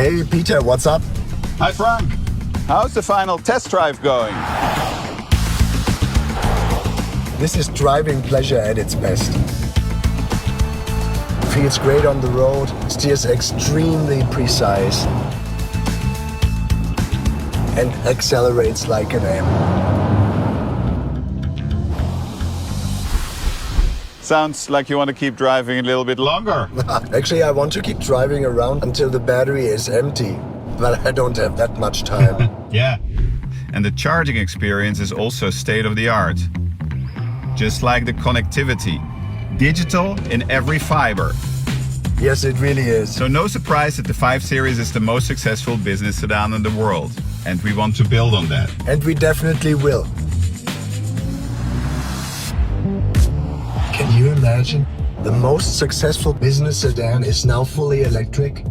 Hey Peter, what's up? Hi Frank, how's the final test drive going? This is driving pleasure at its best. Feels great on the road, steers extremely precise, and accelerates like an M. Sounds like you want to keep driving a little bit longer. Actually, I want to keep driving around until the battery is empty, but I don't have that much time. Yeah. And the charging experience is also state-of-the-art. Just like the connectivity. Digital in every fiber. Yes, it really is. So no surprise that the 5 Series is the most successful business sedan in the world. And we want to build on that. And we definitely will. Can you imagine? The most successful business sedan is now fully electric.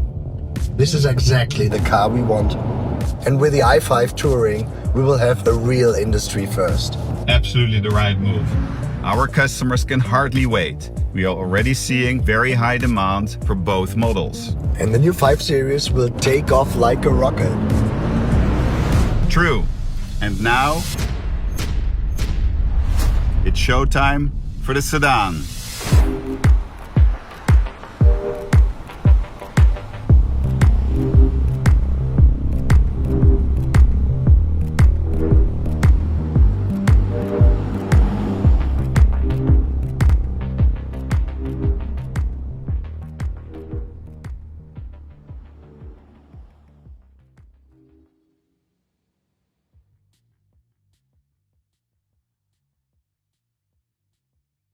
This is exactly the car we want. And with the i5 Touring, we will have a real industry first. Absolutely the right move. Our customers can hardly wait. We are already seeing very high demand for both models. And the new 5 Series will take off like a rocket. True. And now, it's showtime for the sedan.